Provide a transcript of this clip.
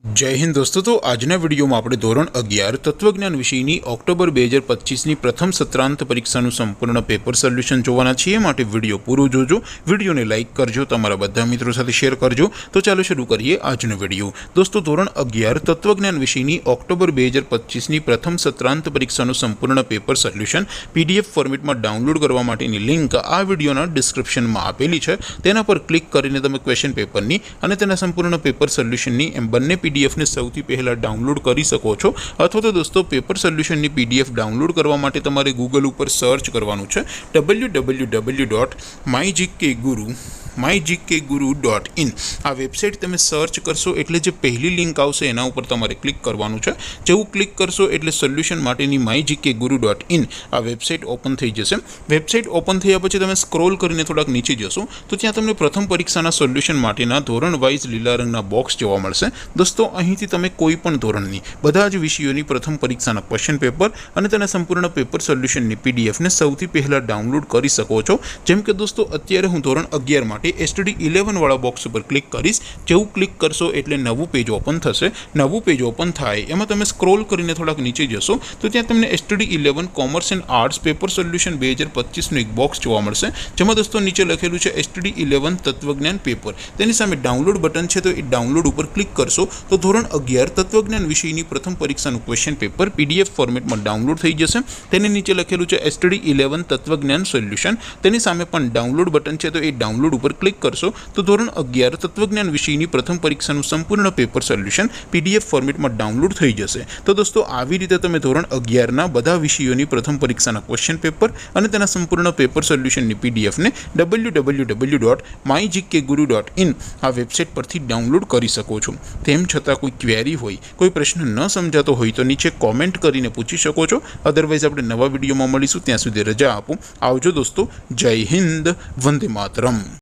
जय हिंद दोस्तों। तो आजना विडियो में આપણે ધોરણ 11 તત્વજ્ઞાન વિષયની ઓક્ટોબર 2025ની પ્રથમ સત્રાંત પરીક્ષાનું સંપૂર્ણ પેપર સોલ્યુશન જોવાના છીએ। માટે વિડિયો પૂરો જોજો, વિડિયોને લાઈક કરજો, તમારા બધા મિત્રો સાથે શેર કરજો। તો ચાલો શરૂ કરીએ આજનો વિડિયો। દોસ્તો ધોરણ 11 તત્વજ્ઞાન વિષયની ઓક્ટોબર 2025ની પ્રથમ સત્રાંત પરીક્ષાનું સંપૂર્ણ પેપર સોલ્યુશન પીડીએફ ફોર્મેટમાં ડાઉનલોડ કરવા માટેની લિંક આ વિડિયોના ડિસ્ક્રિપ્શનમાં આપેલી છે। તેના પર ક્લિક કરીને તમે ક્વેશ્ચન પેપરની અને તેના સંપૂર્ણ પેપર સોલ્યુશનની એમ બંને पीडीएफ ने सौथी पहला डाउनलॉड करी सको छो। अथवा तो दोस्तों पेपर सोल्यूशन की पीडीएफ डाउनलॉड करवा माटे तमारे गूगल पर सर्च करवानुं छे www.mygkguru.in। आ वेबसाइट तमे सर्च करशो एटले जे पहली लिंक आवशे एना उपर तमारे क्लिक करवानुं छे। जेवुं क्लिक करशो एटले सोल्यूशन माटेनी mygkguru.in आ वेबसाइट ओपन थई जशे। वेबसाइट ओपन थया पछी तमे स्क्रॉल करीने थोड़ाक नीचे जशो तो त्यां तमने प्रथम परीक्षाना सोल्यूशन माटेना धोरण वाइज लीला रंगना बॉक्स जोवा मळशे। दोस्तों અહીંથી તમે કોઈ પણ ધોરણની બધા જ વિષયોની પ્રથમ પરીક્ષાના ક્વેશ્ચન પેપર અને તેના સંપૂર્ણ પેપર સોલ્યુશનની પીડીએફને સૌથી પહેલા ડાઉનલોડ કરી શકો છો। જેમ કે દોસ્તો અત્યારે હું ધોરણ 11 માટે એસટીડી 11 વાળા બોક્સ ઉપર ક્લિક કરીશ। જેવું ક્લિક કરશો એટલે નવું પેજ ઓપન થશે। નવું પેજ ઓપન થાય એમાં તમે સ્ક્રોલ કરીને થોડાક નીચે જશો તો ત્યાં તમને STD 11 commerce and arts paper solution 2025 નું એક બોક્સ જોવા મળશે। જેમાં દોસ્તો નીચે લખેલું છે એસટીડી 11 તત્વજ્ઞાન પેપર। તેની સામે ડાઉનલોડ બટન છે તો એ ડાઉનલોડ ઉપર ક્લિક કરશો तो ધોરણ 11 તત્વજ્ઞાન વિષયની પ્રથમ પરીક્ષાનું ક્વેશ્ચન પેપર પીડીએફ ફોર્મેટમાં ડાઉનલોડ થઈ જશે। તેને નીચે લખેલું છે એસટીડી 11 તત્વજ્ઞાન સોલ્યુશન। તેની સામે પણ ડાઉનલોડ બટન છે તો એ ડાઉનલોડ ઉપર ક્લિક કરશો તો ધોરણ 11 તત્વજ્ઞાન વિષયની પ્રથમ પરીક્ષાનું સંપૂર્ણ પેપર સોલ્યુશન પીડીએફ ફોર્મેટમાં ડાઉનલોડ થઈ જશે। તો દોસ્તો આવી રીતે તમે ધોરણ 11ના બધા વિષયોની પ્રથમ પરીક્ષાના ક્વેશ્ચન પેપર અને તેના સંપૂર્ણ પેપર સોલ્યુશનની પીડીએફને www.mygkguru.in આ વેબસાઇટ પરથી ડાઉનલોડ કરી શકો છો। તેમ છતાં कोई क्वेरी होय, कोई प्रश्न न समझातो होय तो नीचे कॉमेंट करीने पूछी शको छो। अदरवाइज आपणे नवा विडियोमां मळीशुं, त्यां सुधी रजा आपो। आवजो दोस्तों। जय हिंद, वंदे मातरम।